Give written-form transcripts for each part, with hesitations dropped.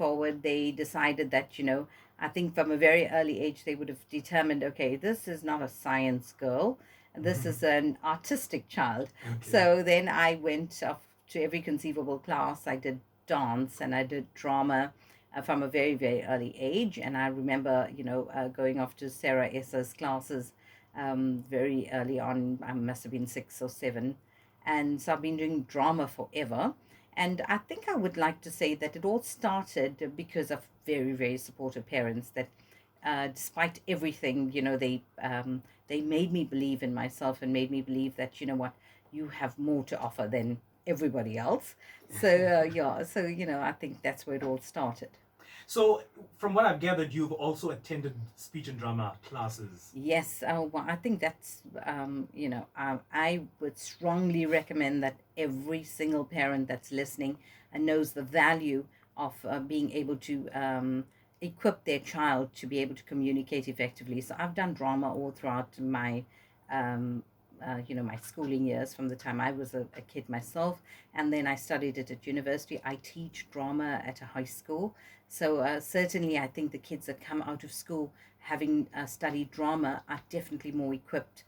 forward, they decided that, I think from a very early age, they would have determined, okay, this is not a science girl. This is an artistic child. Okay. So then I went off to every conceivable class. I did dance and I did drama from a very, very early age. And I remember, going off to Sarah Esser's classes very early on. I must have been 6 or 7. And so I've been doing drama forever. And I think I would like to say that it all started because of very, very supportive parents that despite everything, they made me believe in myself and made me believe that, what, you have more to offer than everybody else. So, yeah, so, I think that's where it all started. So, from what I've gathered, you've also attended speech and drama classes. Yes, well, I think that's, I would strongly recommend that every single parent that's listening and knows the value of being able to equip their child to be able to communicate effectively. So I've done drama all throughout um, my schooling years from the time I was a kid myself, and then I studied it at university. I teach drama at a high school. So certainly, I think the kids that come out of school having studied drama are definitely more equipped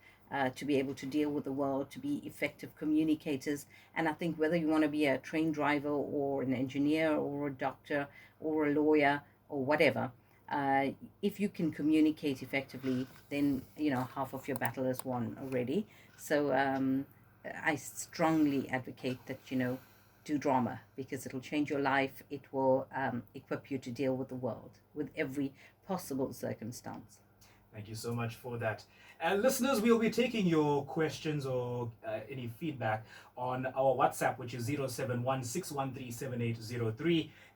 to be able to deal with the world, to be effective communicators. And I think whether you want to be a train driver or an engineer or a doctor or a lawyer or whatever, uh, if you can communicate effectively, then half of your battle is won already. So I strongly advocate that do drama because it'll change your life. It will equip you to deal with the world with every possible circumstance. Thank you so much for that. Listeners, we'll be taking your questions or any feedback on our WhatsApp, which is 071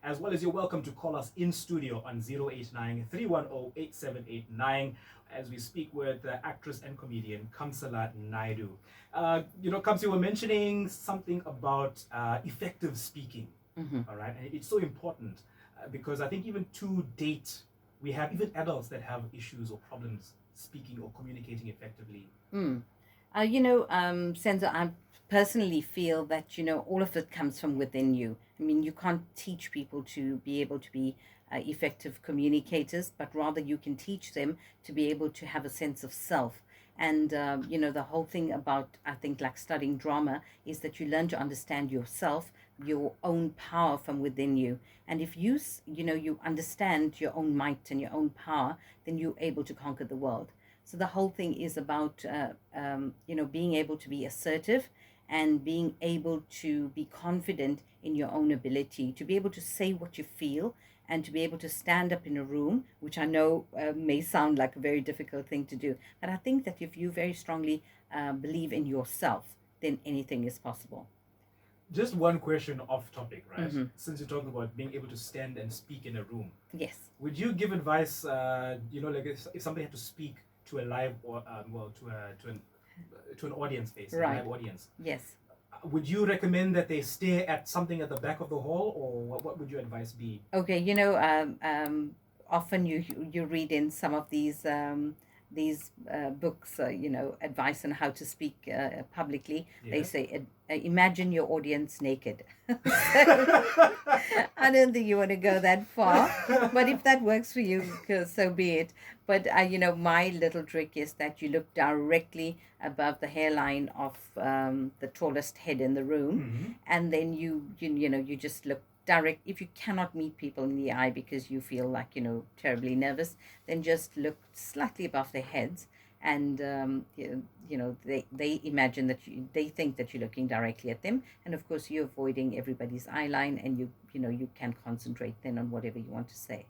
as well as you're welcome to call us in studio on 089 as we speak with actress and comedian Kumseela Naidoo. Kams, you were mentioning something about effective speaking, Mm-hmm. all right? And it's so important because I think even to date, we have even adults that have issues or problems speaking or communicating effectively. Mm. Senzo, I personally feel that, all of it comes from within you. I mean, you can't teach people to be able to be effective communicators, but rather you can teach them to be able to have a sense of self. And, the whole thing about, I think, like studying drama is that you learn to understand yourself, your own power from within you. And if you understand your own might and your own power, then you're able to conquer the world. So the whole thing is about, being able to be assertive and being able to be confident in your own ability, to be able to say what you feel and to be able to stand up in a room, which I know may sound like a very difficult thing to do. But I think that if you very strongly believe in yourself, then anything is possible. Just one question off topic, right? Mm-hmm. Since you're talking about being able to stand and speak in a room, Yes. would you give advice? Like if somebody had to speak to a live or to an audience, basically, Right. a live audience, Yes. would you recommend that they stare at something at the back of the hall, or what would your advice be? Okay, often you read in some of these books, advice on how to speak publicly. They Yeah. say, imagine your audience naked. So, I don't think you want to go that far, but if that works for you, so be it. But my little trick is that you look directly above the hairline of the tallest head in the room, Mm-hmm. and then you just look direct. If you cannot meet people in the eye because you feel like terribly nervous, then just look slightly above their heads, and they imagine that they think that you're looking directly at them, and of course you're avoiding everybody's eye line, and you can concentrate then on whatever you want to say.